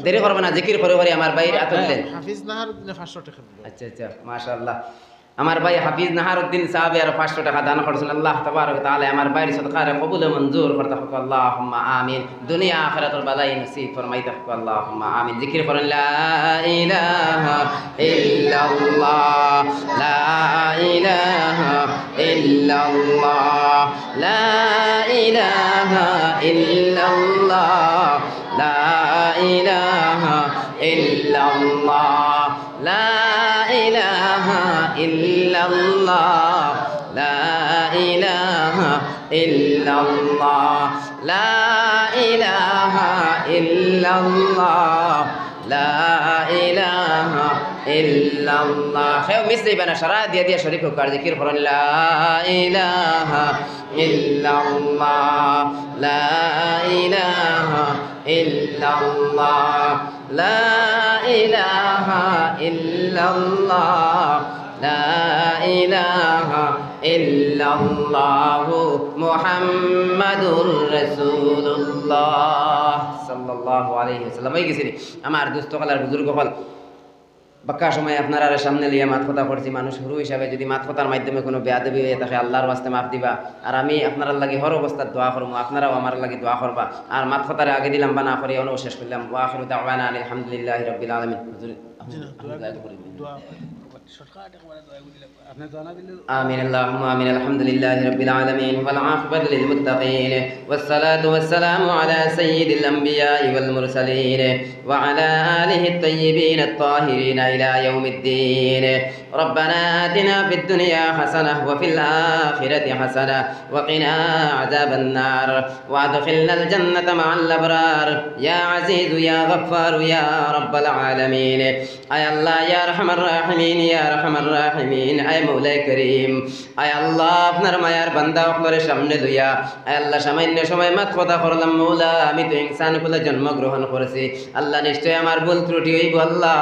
দেরি করবে না, জিকির করে করে আমার বাইরে আতলেন হাফিজ নাহারউদ্দিন 500 টাকা। আচ্ছা আচ্ছা, মাশাআল্লাহ। আমার ভাই হাফিজ নাহারউদ্দিন সাহেব আর 500 টাকা দান করেছেন। আল্লাহ তাবারক ওয়া তাআলা আমার ভাইয়ের সদকার কবুল মঞ্জুর করতে হোক, আল্লাহুম্মা আমিন। দুনিয়া আখিরাতুল বালাই নসিব ফরমাইতে হোক, আল্লাহুম্মা আমিন। জিকির করেন লা ইলাহা ইল্লাল্লাহ লা ইলাহা ইল্লাল্লাহ লা ইলাহা ইল্লাল্লাহ লা ইলাহা ইল্লাল্লাহ লা ইলাহা ইল্লাল্লাহ লা ইলাহা ইল্লাল্লাহ লা ইলাহা ইল্লাল্লাহ লা ইলাহা ইল্লাল্লাহ খেও মিস দিবা না সারা দিয়া দিয়া শরীফ হোক আর জিকির করুন লা ইলাহা ইল্লাল্লাহ লা ইলাহা ইল্লাল্লাহ লা ইলাহা ইল্লাল্লাহ লা ইলাহা ইল্লাল্লাহ মুহাম্মাদুর রাসূলুল্লাহ সাল্লাল্লাহু আলাইহি ওয়াসাল্লাম। ওই গেছিনি আমার দুস্থ কলার বুজুর্গ হল বাক্কা সময় আপনারা সামনে লিয়ে মাত কথা করছি, মানুষ হুরু হিসাবে যদি মাত কথার মাধ্যমে কোনো বেয়াদবি হয়ে থাকে আল্লাহর ওয়াস্তে মাফ দিবা। আর আমি আপনার লাগি হর অবস্থার দোয়া করবো, আপনারাও আমার লাগি দোয়া করবা। আর মাত কথারে আগে দিলাম বা না করে অনু শেষ করলাম। ওয়া আখিরু দাওয়ানা আলহামদুলিল্লাহি রাব্বিল আলামিন। آمين اللهم آمين الحمد لله رب العالمين والعاقبة للمتقين والصلاة والسلام على سيد الأنبياء والمرسلين وعلى آله الطيبين الطاهرين إلى يوم الدين. ربنا آتنا في الدنيا حسنة وفي الآخرة حسنة وقنا عذاب النار وادخلنا الجنة مع الأبرار يا عزيز يا غفار يا رب العالمين. أي الله يا أرحم الراحمين يا أرحم الراحمين. أي مولاي كريم أي الله আপনার মায়ার বান্দা আপনার সামনে লইয়া আয় আল্লাহ সামান্য সময় মাত কথা করলাম মৌলা, আমি তো ইনসান কুলে জন্মগ্রহণ করেছি আল্লাহ, নিশ্চয় আমার ভুল ত্রুটি হইব আল্লাহ,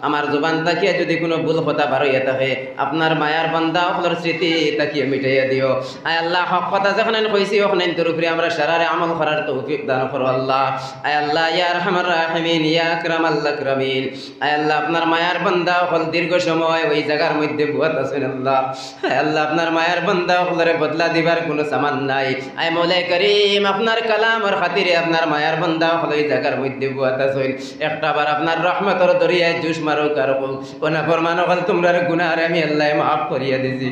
আমার জবান তাকিয়ে যদি কোনো ভুল কথা বার হইয়া থাকে আপনার মায়ার বান্দা আপনার স্মৃতি তাকিয়ে মিটাইয়া দিও। আয় আল্লাহ হক কথা যখন কইছি ওখানে তোর উপরে আমরা সারারে আমল করার তৌফিক দান করো আল্লাহ। আয় আল্লাহ ইয়া আরহামার রাহিমিন ইয়া আকরামাল আকরামিন। আয় আল্লাহ আপনার মায়ার বান্দা হল দীর্ঘ সময় ওই জায়গার মধ্যে বুয়াত আছেন আল্লাহ। আয় আল্লাহ আপনার মায়ার বান্দা হলরে বদলা দিবার কোনো সামান নাই। আয় মৌলাই করিম আপনার কালাম আর খাতিরে আপনার মায়ার বান্দা হল ওই জায়গার মধ্যে বুয়াত আছেন। একটা বার আপনার রহমতের দরিয়ায় জুস মারো কারো কোনা ফরমান হল তোমরা গুনাহ আমি আল্লাহ মাফ করিয়া দিছি।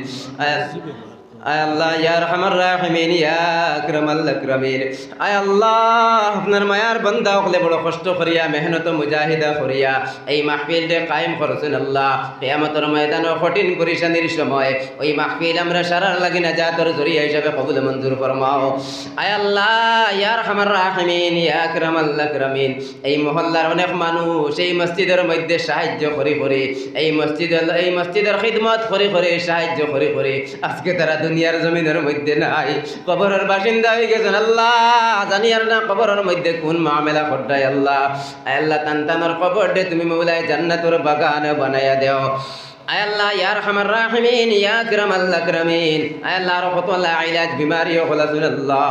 আয় আল্লাহ ইয়া আরহামার রাহিমিন ইয়া আকরামাল আকরামিন। আয় আল্লাহ আপনার মায়ার বান্দা হলে বড় কষ্ট করিয়া মেহনত মুজাহিদা করিয়া এই মাহফিলটা কায়েম করছেন আল্লাহ। কিয়ামতের ময়দানে কঠিন পরিশানির সময় ওই মাহফিল আমরা সারার লাগি না জাতর জরিয়া হিসাবে কবুল মঞ্জুর ফরমাও। আয় আল্লাহ ইয়া আরহামার রাহিমিন ইয়া আকরামাল আকরামিন। এই মহল্লার অনেক মানুষ এই মসজিদের মধ্যে সাহায্য করি এই মসজিদের খিদমত করি সাহায্য করি আজকে তারা দুনিয়ার জমিনের মধ্যে নাই, কবরের বাসিন্দা হয়ে গেছেন আল্লাহ। জানি আর না কবরের মধ্যে কোন মামেলা ঘটায় আল্লাহ। আল্লাহ তানতানোর কবর দে তুমি মৌলায় জান্নাতুর বাগান বানাইয়া দেও। আয় আল্লাহ ইয়া আরহামার রাহিমিন ইয়া আকরামাল আকরামিন। আয় আল্লাহ রহমতুল্লাহ ইলাজ বিমারি খলাসুন আল্লাহ।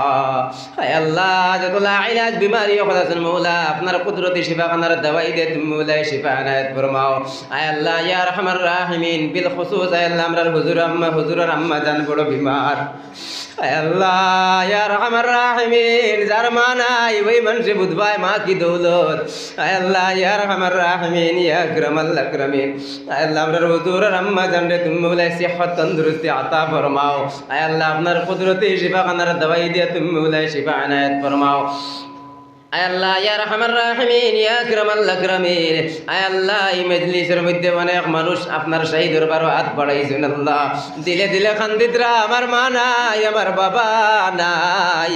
আয় আল্লাহ যতলা ইলাজ বিমারি খলাসুন মৌলা আপনার কুদরতি শিফা খানার দওয়াই দে তুমি মৌলায় শিফা আনায়াত ফরমাও। আয় আল্লাহ ইয়া আরহামার রাহিমিন বিল খুসুস আয় আল্লাহ আমরার হুজুরের আম্মা জান বড় বিমার। আয় আল্লাহ ইয়া আরহামার রাহিমিন যার মা নাই ওই মানুষে বুঝবাই মা কি দৌলত। আয় আল্লাহ ইয়া আরহামার রাহিমিন ইয়া আকরামাল আকরামিন। আয় আল্লাহ আমরার হুজুরের আম্মা জানরে তুমি মৌলায় সিহত তন্দুরুস্তি আতা ফরমাও। আয় আল্লাহ আপনার কুদরতি শিফা খানার দওয়াই দিয়ে তুমি মৌলায় শিফা আনায়াত ফরমাও। আয় আল্লাহ ইয়া আরহামার রাহিমিন ইয়া আকরামাল আকরামিন। আয় আল্লাহ এই মজলিসের মধ্যে অনেক মানুষ আপনার শাহী দরবার হাত বাড়াইছেন আল্লাহ, দিলে দিলে খান্দিতরা আমার মা নাই আমার বাবা নাই।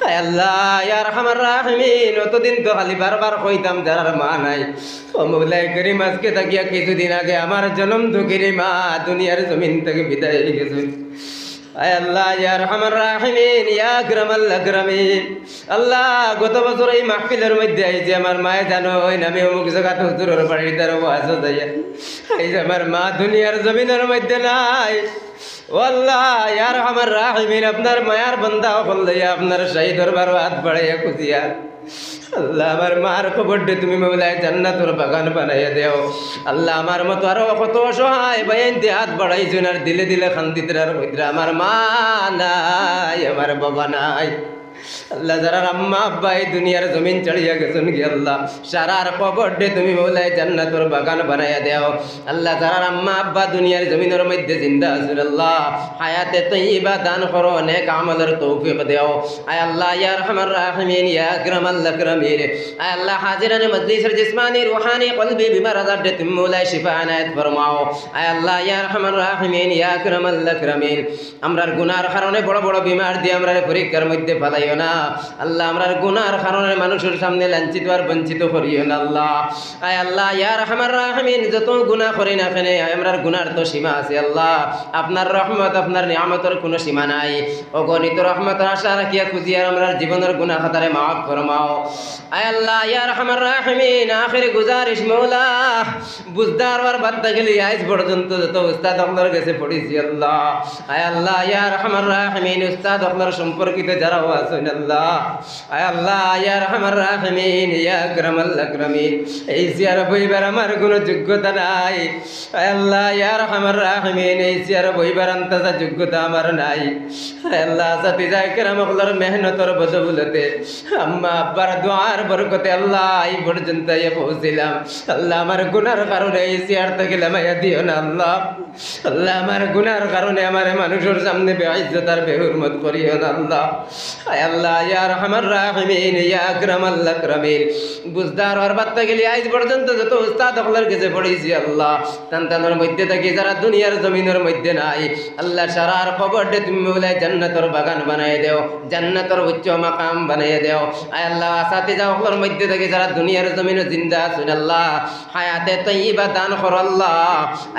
আয় আল্লাহ ইয়া আরহামার রাহিমিন অতদিন তো খালি বারবার কইতাম যার মা নাই ও মৌলাই করিম আজকে তাকিয়া কিছুদিন আগে আমার জনম দুঃখের মা দুনিয়ার জমিন থেকে বিদায় হয়ে গেছে। আয় আল্লাহ ইয়া আরহামার রাহিমিন ইয়া আকরামাল আকরামিন। আল্লাহ গত বছর এই মাহফিলের মধ্যে আইছে আমার মায়ে জানো ওই নামে অমুক জায়গাতে হুজুরের বাড়ির দ্বারা ওয়াজ যাইয়া এই যে আমার মা দুনিয়ার জমিনের মধ্যে নাই। ও আল্লাহ ইয়া আরহামার রাহিমিন আপনার মায়ার বান্দা হল লইয়া আপনার শাহী দরবার হাত বাড়াইয়া খুঁজিয়া আল্লাহ আমার মার খবর দে তুমি মৌলায় জান্নাতুর বাগান বানাইয়া দেও। আল্লাহ আমার মতো আরো কত অসহায় বাইন দিয়ে হাত বাড়াইছেন আর দিলে দিলে খান্দিতরার মধ্যে আমার মা নাই আমার বাবা নাই। আল্লাহ যারা আম্মা আব্বা এই দুনিয়ার জমিন চড়িয়া গেছেন কি আল্লাহ সারার কবর দে তুমি মৌলাই জান্নাতের বাগান বানাইয়া দেও আল্লাহ যারা আম্মা আব্বা দুনিয়ার জমিনের মধ্যে জিন্দা আছেন আল্লাহ হায়াতে তৈবা দান করো নেক আমলের তৌফিক দেও আয় আল্লাহ ইয়া আরহামার রাহিমিন ইয়া আকরামাল আকরামিন আয় আল্লাহ হাজিরানে মজলিসের জিসমানি রূহানি কলবি বিমার আযাব দে তুমি মৌলাই শিফা আনায়াত ফরমাও আয় আল্লাহ ইয়া আরহামার রাহিমিন ইয়া আকরামাল আকরামিন আমরার গুনার কারণে বড় বড় বিমার দিয়ে আমরা পরীক্ষার মধ্যে ফেলাইও না আল্লাহ আমরার গুনার কারণে মানুষের সামনে লাঞ্ছিত আর বঞ্চিত করিও না আল্লাহ আয় আল্লাহ ইয়া আরহামার রাহিমিন যত গুনাহ করি না কেন আমরার গুনার তো সীমা আছে আল্লাহ আপনার রহমত আপনার নিয়ামতের কোনো সীমা নাই অগণিত রহমতের আশা রাখিয়া খুঁজিয়া আমরার জীবনের গুনাহ খাতারে মাফ ফরমাও আয় আল্লাহ ইয়া আরহামার রাহিমিন আখির গুজারিশ মওলা বুঝদার আর বাদ গেলি আজ পর্যন্ত যত উস্তাদ আপনার কাছে পড়েছি আল্লাহ আয় আল্লাহ ইয়া আরহামার রাহিমিন উস্তাদ আপনার সম্পর্কিত যারা আছেন আল্লাহ আয় আল্লাহ ইয়া আরহামার রাহিমিন ইয়া আকরামাল আকরামিন এই জিয়ার বইবার আমার কোনো যোগ্যতা নাই আয় আল্লাহ ইয়া আরহামার রাহিমিন এই জিয়ার বইবার আন্তাজা যোগ্যতা আমার নাই আয় আল্লাহ সাথী যায় কেরাম আপনার মেহনতর বদৌলতে আম্মা আব্বার দোয়ার বরকতে আল্লাহ এই পর্যন্ত পৌঁছিলাম আল্লাহ আমার গুনার কারণে এই জিয়ার থেকে লামাইয়া দিও না আল্লাহ আল্লাহ আমার গুনার কারণে আমার মানুষের সামনে বেইজ্জত আর বেহুরমত করিও না আল্লাহ আয় আল্লাহ ইয়া আরহামার রাহিমিন ইয়া আকরামাল আকরামিন বুঝদার আর বাত্তা গেলি আজ পর্যন্ত যত উস্তাদ আপনার কাছে পড়েছি আল্লাহ তানতানোর মধ্যে থাকি যারা দুনিয়ার জমিনের মধ্যে নাই আল্লাহ সারার কবর দে তুমি মৌলাই জান্নাতের বাগান বানাই দেও জান্নাতের উচ্চ মাকাম বানাই দেও আয় আল্লাহ সাথে যাও আপনার মধ্যে থাকি যারা দুনিয়ার জমিনে জিন্দা আছেন আল্লাহ হায়াতে তৈবা দান করো আল্লাহ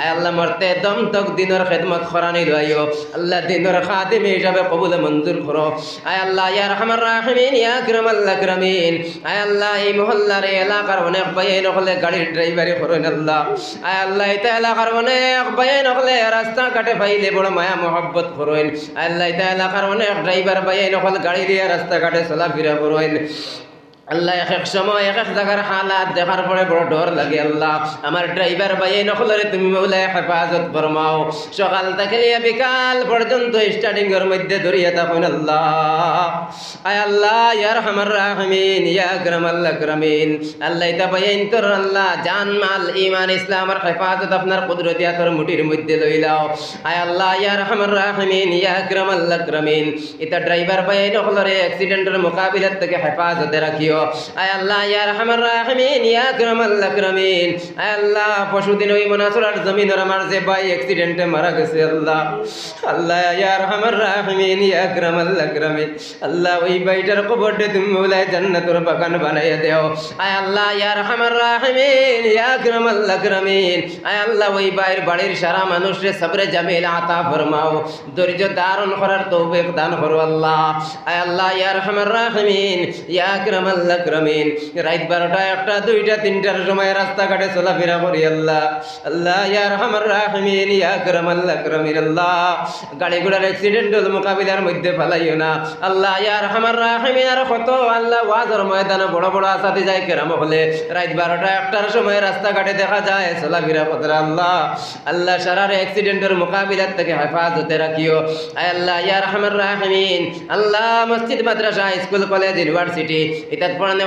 আয় আল্লাহ মরতে দম তক দিনের খেদমত করানি লইও আল্লাহ দিনের খাদিম হিসাবে কবুল মঞ্জুর করো আয় আল্লাহ ইয়া আরহামার রাহিমিন ইয়া আকরামাল আকরামিন আয় আল্লাহ এই মহল্লার এলাকার অনেক ভাই নকলে গাড়ির ড্রাইভারি করেন আল্লাহ আয় আল্লাহ এটা এলাকার অনেক ভাই নকলে রাস্তা কাটে পাইলে বড় মায়া মহব্বত করেন আল্লাহ এটা এলাকার অনেক ড্রাইভার ভাই নকল গাড়ি দিয়ে রাস্তা কাটে চলাফেরা করেন আল্লাহ এক সময় এক জায়গার হালাত দেখার পরে বড় ডর লাগে আল্লাহ আমার ড্রাইভার ভাই নকলরে তুমি মৌলাই হেফাজত ফরমাও সকাল থেকে নিয়ে বিকাল পর্যন্ত স্টার্টিং এর মধ্যে ধরিয়া থাকুন আল্লাহ আয় আল্লাহ ইয়া আরহামার রাহিমিন ইয়া আকরামাল আকরামিন আল্লাহ এটা ভাই তোর আল্লাহ জান মাল ঈমান ইসলামের হেফাজত আপনার কুদরতি হাতের মুঠির মধ্যে লইলাও আয় আল্লাহ ইয়া আরহামার রাহিমিন ইয়া আকরামাল আকরামিন এটা ড্রাইভার ভাই নকলরে অ্যাক্সিডেন্টের মোকাবিলাত থেকে হেফাজতে রাখিও আয় আল্লাহ ইয়া আরহামার রাহিমিন ইয়া আকরামাল আকরামিন আয় আল্লাহ পশুদিন ওই মনাসুরার জমিনের আমার যে ভাই অ্যাক্সিডেন্টে মারা গেছে আল্লাহ আল্লাহ ইয়া আরহামার রাহিমিন ইয়া আকরামাল আকরামিন আল্লাহ ওই ভাইটার কবরটা তুমি মৌলাই জান্নাতের বাগান বানাইয়া দেও আয় আল্লাহ ইয়া আরহামার রাহিমিন ইয়া আকরামাল আকরামিন আয় আল্লাহ ওই ভাইয়ের বাড়ির সারা মানুষরে সবরে জামিল আতা ফরমাও ধৈর্য ধারণ করার তৌফিক দান করো আল্লাহ আয় আল্লাহ ইয়া আরহামার রাহিমিন ইয়া আকরামাল আকরামিন রাত 12টা 1টা 2টা 3টার সময় রাস্তাঘাটে চলাফেরা করি আল্লাহ আল্লাহ ইয়া আরহামার রাহিমিন ইয়া আকরামাল আকরামিন আল্লাহ গাড়ি ঘোড়ার অ্যাক্সিডেন্টাল মোকাবিলার মধ্যে ফেলাইও না আল্লাহ ইয়া আরহামার রাহিমিন আর কত আল্লাহ ওয়াজের ময়দানে বড় বড় আসাতে যায় কেরাম হলে রাত 12টা 1টার সময় রাস্তাঘাটে দেখা যায় চলাফেরা করে আল্লাহ আল্লাহ সারার অ্যাক্সিডেন্টের মোকাবিলার থেকে হেফাজতে রাখিও আয় আল্লাহ ইয়া আরহামার রাহিমিন আল্লাহ মসজিদ মাদ্রাসা স্কুল কলেজ ইউনিভার্সিটি ইতাত পড়ানে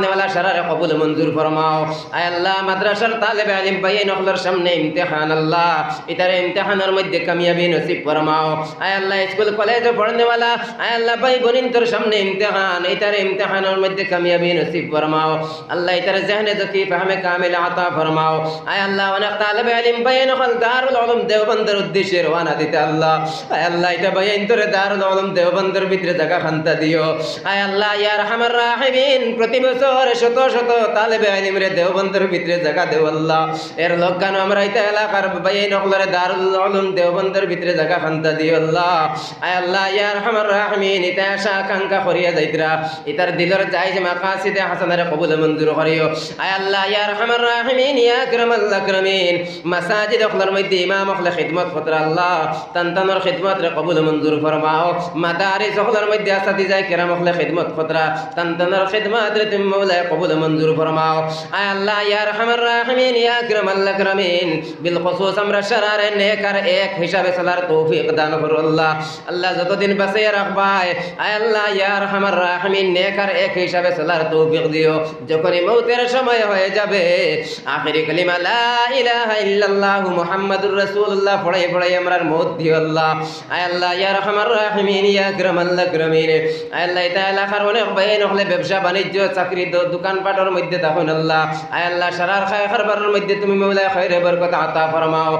वाला शरार कबूल मंजूर फरमाओ आय अल्लाह मद्रसार तालिबे इल्म भाई नखलर सामने इम्तिहान अल्लाह इतारे इम्तिहानर मध्य कामयाबी नसीब फरमाओ आय अल्लाह स्कूल कॉलेज पढ़ने वाला आय अल्लाह भाई बनिन तोर सामने इम्तिहान इतारे इम्तिहानर मध्य कामयाबी नसीब फरमाओ अल्लाह इतारे ज़हन ज़की फहम कामिल अता फरमाओ आय अल्लाह वन तालिबे इल्म भाई नखल दारुल उलूम देवबंदर उद्देश्य रवाना दिते अल्लाह आय अल्लाह इता भाई इंतोर दारुल उलूम देवबंदर भितरे जगह खानता दियो आय अल्लाह या अरहमर राहिमीन प्रति বছর শত শত তালেবে ইলমরে দেওবন্দের ভিতরে জায়গা দেও আল্লাহ এর লোকগান আমরা ইতা এলাকার ভাই নকলরে দারুল উলুম দেওবন্দের ভিতরে জায়গা খানতা দিও আল্লাহ আয় আল্লাহ ইয়া আরহামার রাহিমিন ইতা আশা আকাঙ্ক্ষা করিয়া যাইতরা ইতার দিলর জায়েজ মাকাসিদে হাসানারে কবুল মঞ্জুর করিও আয় আল্লাহ ইয়া আরহামার রাহিমিন ইয়া আকরামাল আকরামিন মাসাজিদ ওখলার মধ্যে ইমাম ওখলা খিদমত ফতরা আল্লাহ তানতানোর খিদমত রে কবুল মঞ্জুর ফরমাও মাদারিস ওখলার মধ্যে আসাতিজায়ে কেরাম ওখলা খিদমত ফতরা তানতানোর খিদমত রে তুমি মৌলা কবুল মঞ্জুর ফরমাও আয় আল্লাহ ইয়া আরহামার রাহিমিন ইয়া আকরামাল আকরামিন বিল খুসুস আমরা শরারে নেকার এক হিসাবে চলার তৌফিক দান করো আল্লাহ আল্লাহ যতদিন বাঁচিয়ে রাখবাই আয় আল্লাহ ইয়া আরহামার রাহিমিন নেকার এক হিসাবে চলার তৌফিক দিও যখনই মৌতের সময় হয়ে যাবে আখিরি কালিমা লা ইলাহা ইল্লাল্লাহু মুহাম্মাদুর রাসূলুল্লাহ পড়াই পড়াই আমরার মৌত দিও আল্লাহ আয় আল্লাহ ইয়া আরহামার রাহিমিন ইয়া আকরামাল আকরামিন আয় আল্লাহ তাআলা কারণে বাইন হলে ব্যবসা বাণিজ্য চাকরি দোকানপাটের মধ্যে দেখুন আল্লাহ আয় আল্লাহ সারার খায় খারবারের মধ্যে তুমি মৌলা খায়রে বরকত আতা ফরমাও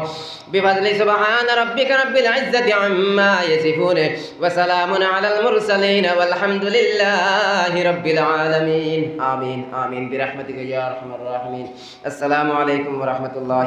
بفضل سبحان ربك رب العزة عما يصفون وسلام على المرسلين والحمد لله رب العالمين آمين آمين برحمتك يا أرحم الراحمين السلام عليكم ورحمة الله